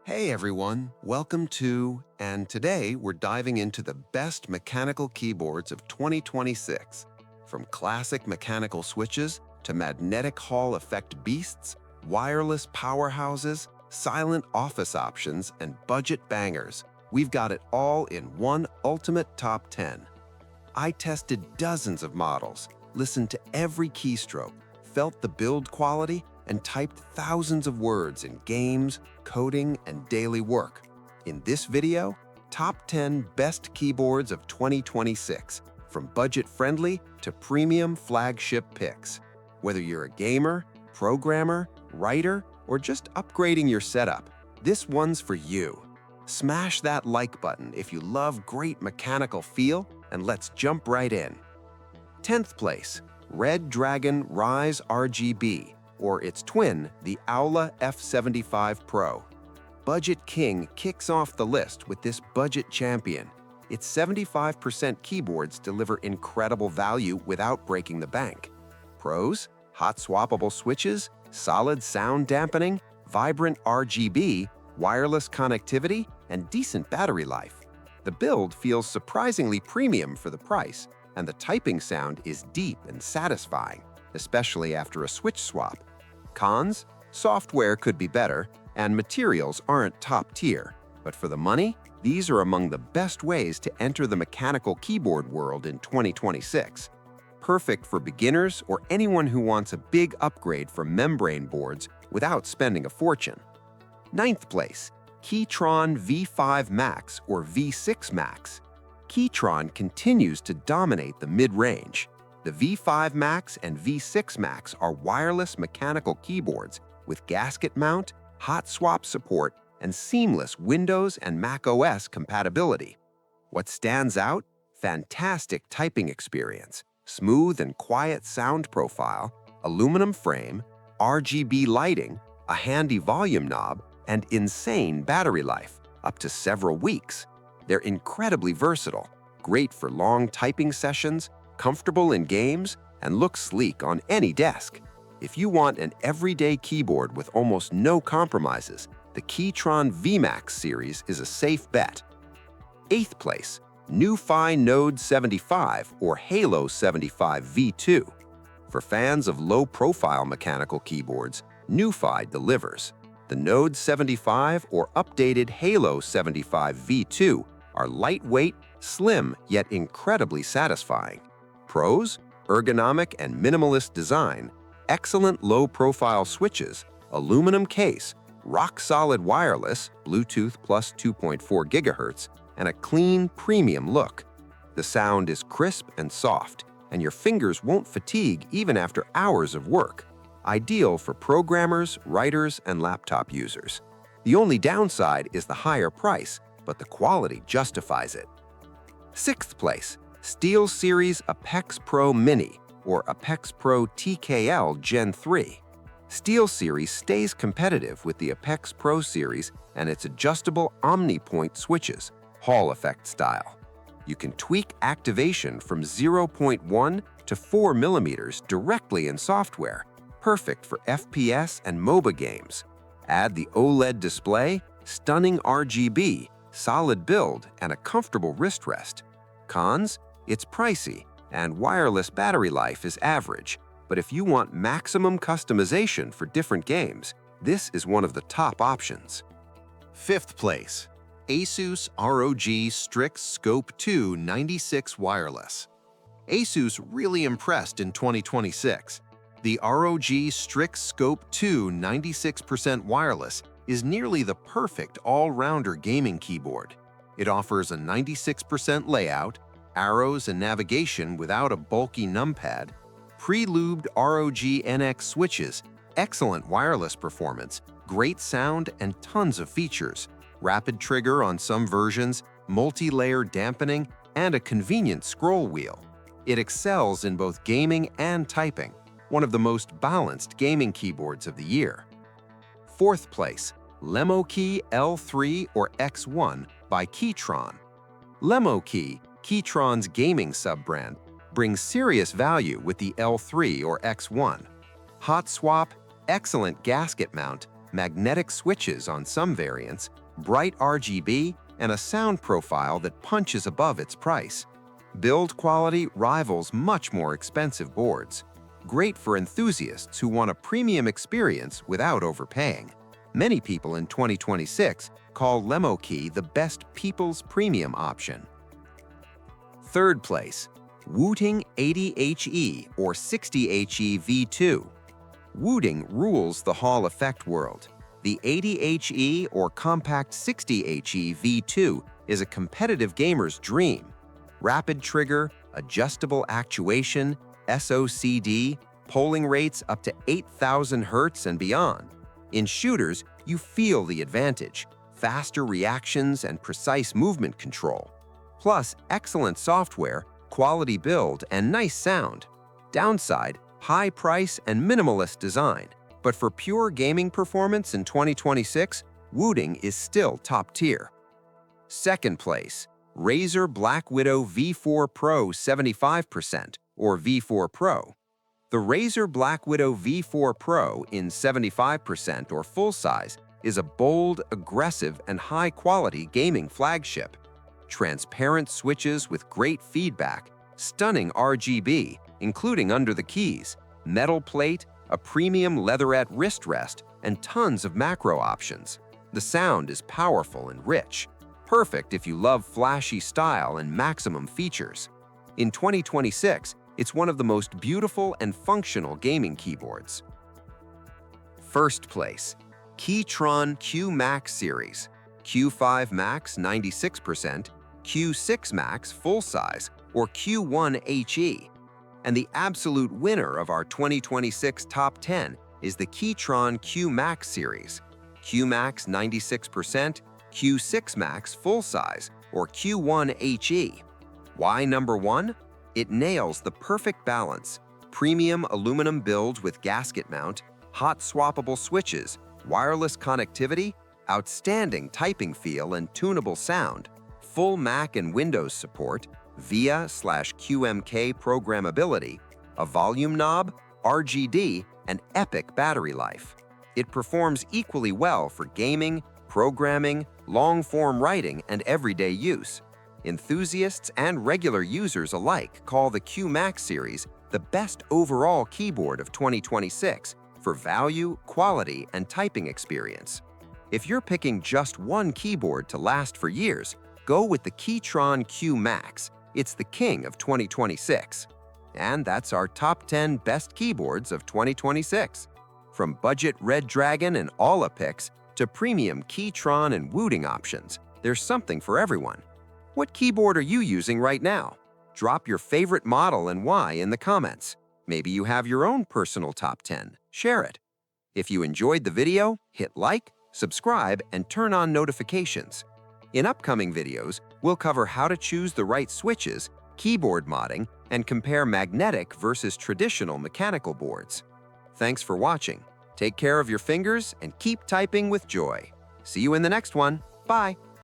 Hey everyone, welcome to, and today we're diving into the best mechanical keyboards of 2026. From classic mechanical switches to magnetic Hall effect beasts, wireless powerhouses, silent office options, and budget bangers, we've got it all in one ultimate top 10. I tested dozens of models, listened to every keystroke, felt the build quality, and typed thousands of words in games, coding, and daily work. In this video, top 10 best keyboards of 2026, from budget-friendly to premium flagship picks. Whether you're a gamer, programmer, writer, or just upgrading your setup, this one's for you. Smash that like button if you love great mechanical feel, and let's jump right in. 10th place, Red Dragon Rise RGB, or its twin, the Aula F75 Pro. Budget King kicks off the list with this budget champion. Its 75% keyboards deliver incredible value without breaking the bank. Pros: hot swappable switches, solid sound dampening, vibrant RGB, wireless connectivity, and decent battery life. The build feels surprisingly premium for the price, and the typing sound is deep and satisfying, especially after a switch swap. Cons: software could be better, and materials aren't top tier. But for the money, these are among the best ways to enter the mechanical keyboard world in 2026. Perfect for beginners or anyone who wants a big upgrade from membrane boards without spending a fortune. 9th place, Keytron V5 Max or V6 Max. Keytron continues to dominate the mid-range. The V5 Max and V6 Max are wireless mechanical keyboards with gasket mount, hot swap support, and seamless Windows and Mac OS compatibility. What stands out? Fantastic typing experience, smooth and quiet sound profile, aluminum frame, RGB lighting, a handy volume knob, and insane battery life, up to several weeks. They're incredibly versatile, great for long typing sessions, comfortable in games, and look sleek on any desk. If you want an everyday keyboard with almost no compromises, the Keytron VMAX series is a safe bet. 8th place, NuFi Node 75 or Halo 75 V2. For fans of low-profile mechanical keyboards, NuFi delivers. The Node 75 or updated Halo 75 V2 are lightweight, slim, yet incredibly satisfying. Pros: ergonomic and minimalist design, excellent low-profile switches, aluminum case, rock-solid wireless, Bluetooth plus 2.4 GHz, and a clean, premium look. The sound is crisp and soft, and your fingers won't fatigue even after hours of work. Ideal for programmers, writers, and laptop users. The only downside is the higher price, but the quality justifies it. 6th place, SteelSeries Apex Pro Mini or Apex Pro TKL Gen 3. SteelSeries stays competitive with the Apex Pro series and its adjustable OmniPoint switches, Hall effect style. You can tweak activation from 0.1 to 4 mm directly in software, perfect for FPS and MOBA games. Add the OLED display, stunning RGB, solid build, and a comfortable wrist rest. Cons: it's pricey, and wireless battery life is average. But if you want maximum customization for different games, this is one of the top options. 5th place, Asus ROG Strix Scope 2 96 Wireless. Asus really impressed in 2026. The ROG Strix Scope 2 96% wireless is nearly the perfect all-rounder gaming keyboard. It offers a 96% layout, arrows and navigation without a bulky numpad, pre-lubed ROG NX switches, excellent wireless performance, great sound, and tons of features. Rapid trigger on some versions, multi-layer dampening, and a convenient scroll wheel. It excels in both gaming and typing, one of the most balanced gaming keyboards of the year. 4th place, LemoKey L3 or X1 by Keytron. LemoKey, Keytron's gaming sub-brand, brings serious value with the L3 or X1. Hot swap, excellent gasket mount, magnetic switches on some variants, bright RGB, and a sound profile that punches above its price. Build quality rivals much more expensive boards. Great for enthusiasts who want a premium experience without overpaying. Many people in 2026 call LemoKey the best people's premium option. Third place, Wooting 80HE or 60HE V2. Wooting rules the Hall effect world. The 80HE or compact 60HE V2 is a competitive gamer's dream. Rapid trigger, adjustable actuation, SOCD, polling rates up to 8,000 Hz and beyond. In shooters, you feel the advantage, faster reactions and precise movement control. Plus, excellent software, quality build, and nice sound. Downside, high price and minimalist design. But for pure gaming performance in 2026, Wooting is still top tier. Second place, Razer Black Widow V4 Pro 75% or V4 Pro. The Razer Black Widow V4 Pro in 75% or full size is a bold, aggressive, and high-quality gaming flagship. Transparent switches with great feedback, stunning RGB, including under the keys, metal plate, a premium leatherette wrist rest, and tons of macro options. The sound is powerful and rich, perfect if you love flashy style and maximum features. In 2026, it's one of the most beautiful and functional gaming keyboards. First place, Keytron Q Max Series, Q5 Max 96%, Q6 Max full size, or Q1 HE. And the absolute winner of our 2026 Top 10 is the Keytron Q Max series, Q Max 96%, Q6 Max full size, or Q1 HE. Why number 1? It nails the perfect balance: premium aluminum build with gasket mount, hot swappable switches, wireless connectivity, outstanding typing feel and tunable sound, full Mac and Windows support, VIA/QMK programmability, a volume knob, RGD, and epic battery life. It performs equally well for gaming, programming, long-form writing, and everyday use. Enthusiasts and regular users alike call the Q Max series the best overall keyboard of 2026 for value, quality, and typing experience. If you're picking just one keyboard to last for years, go with the Keytron Q Max. It's the king of 2026. And that's our top 10 best keyboards of 2026. From budget Red Dragon and Olapix to premium Keytron and Wooting options, there's something for everyone. What keyboard are you using right now? Drop your favorite model and why in the comments. Maybe you have your own personal top 10. Share it. If you enjoyed the video, hit like, subscribe, and turn on notifications. In upcoming videos, we'll cover how to choose the right switches, keyboard modding, and compare magnetic versus traditional mechanical boards. Thanks for watching. Take care of your fingers and keep typing with joy. See you in the next one. Bye.